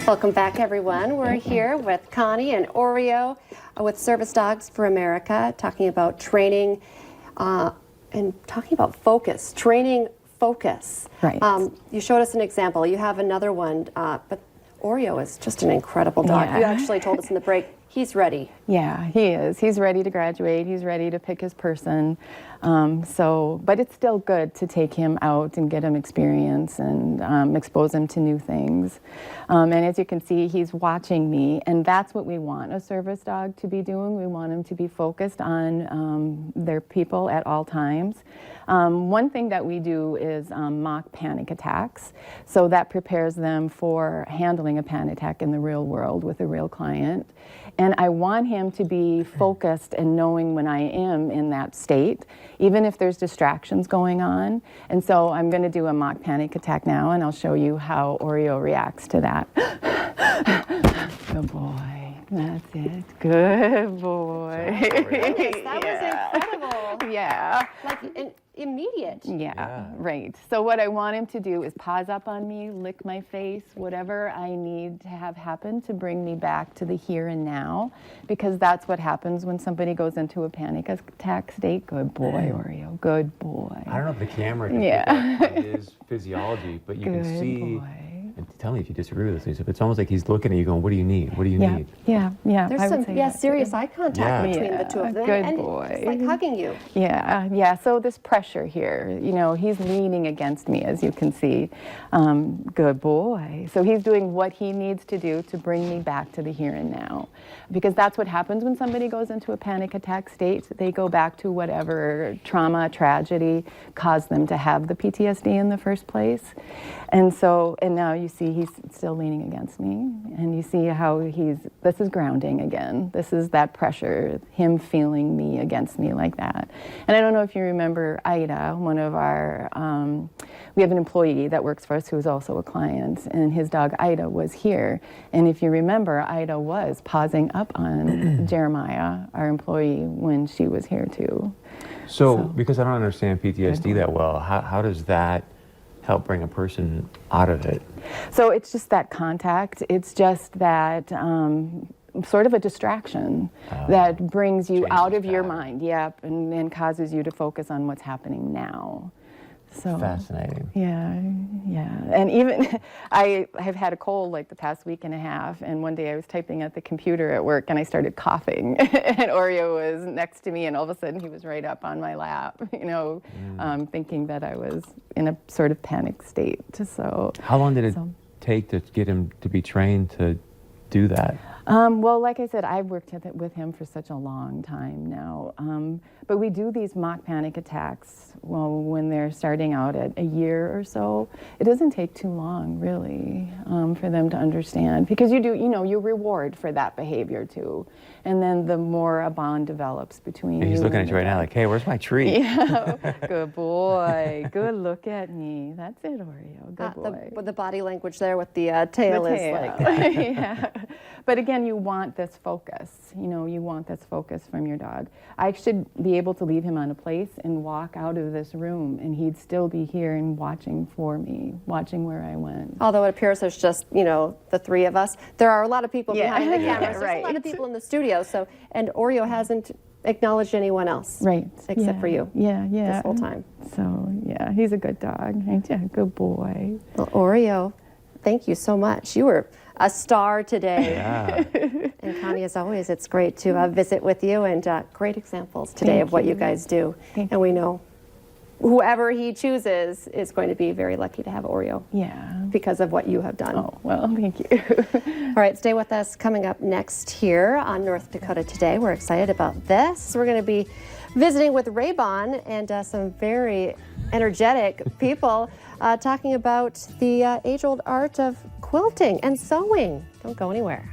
Welcome back, everyone. We're here with Connie and Oreo with Service Dogs for America, talking about training and talking about focus, training focus. Right. You showed us an example. You have another one, but Oreo is just an incredible dog. Yeah. You actually told us in the break, he's ready. Yeah, he is. He's ready to graduate. He's ready to pick his person. But it's still good to take him out and get him experience and expose him to new things. And as you can see, he's watching me, and that's what we want a service dog to be doing. We want him to be focused on their people at all times. One thing that we do is mock panic attacks. So that prepares them for handling a panic attack in the real world with a real client. And I want him to be focused and knowing when I am in that state, even if there's distractions going on. And so I'm going to do a mock panic attack now, and I'll show you how Oreo reacts to that. Good boy. That's it. Good boy. That was incredible. Yeah. Like immediate. Yeah, right. So what I want him to do is pause up on me, lick my face, whatever I need to have happen to bring me back to the here and now, because that's what happens when somebody goes into a panic attack state. Good boy, Oreo. Good boy. I don't know if the camera can pick up his physiology, but you can Good see. boy. And tell me if you disagree with this, Lisa. It's almost like he's looking at you going, what do you need? What do you need? Yeah. There's I would some say that, serious too. eye contact between the two of them. Good and boy. It's like hugging you. Yeah. So this pressure here, he's leaning against me, as you can see. Good boy. So he's doing what he needs to do to bring me back to the here and now. Because that's what happens when somebody goes into a panic attack state. They go back to whatever trauma, tragedy caused them to have the PTSD in the first place. And now you see he's still leaning against me, and you see how this is grounding again. This is that pressure, him feeling me against me like that. And I don't know if you remember Ida, one of our, we have an employee that works for us who is also a client, and his dog Ida was here. And if you remember, Ida was pausing up on Jeremiah, our employee, when she was here too. So because I don't understand PTSD that well, how does that help bring a person out of it? So it's just that contact. It's just that sort of a distraction that brings you out of your mind, and causes you to focus on what's happening now. So fascinating. Yeah. And even I have had a cold like the past week and a half, and one day I was typing at the computer at work and I started coughing, and Oreo was next to me, and all of a sudden he was right up on my lap, thinking that I was in a sort of panic state. So how long did it take to get him to be trained to do that? Well, like I said, I've worked with him for such a long time now. But we do these mock panic attacks when they're starting out at a year or so. It doesn't take too long, really, for them to understand. Because you reward for that behavior, too. And then the more a bond develops between you. He's looking at you right now like, hey, where's my treat? Yeah. Good boy. Good look at me. That's it, Oreo. Good boy. The body language there with the tail is like that. Yeah. But again, you want this focus. You want this focus from your dog. I should be able to leave him on a place and walk out of this room, and he'd still be here and watching for me, watching where I went. Although it appears there's just, the three of us. There are a lot of people behind the cameras. Right. There's a lot of people in the studio. And Oreo hasn't acknowledged anyone else. Right. Except for you. Yeah. This whole time. So, he's a good dog. Yeah, good boy. Well, Oreo, thank you so much. You were a star today. Yeah. And Connie, as always, it's great to visit with you, and great examples today of what you guys do. And we know whoever he chooses is going to be very lucky to have Oreo. Yeah. Because of what you have done. Oh, well, thank you. All right, stay with us. Coming up next here on North Dakota Today, we're excited about this. We're going to be visiting with Raybon and some very energetic people talking about the age-old art of quilting and sewing. Don't go anywhere.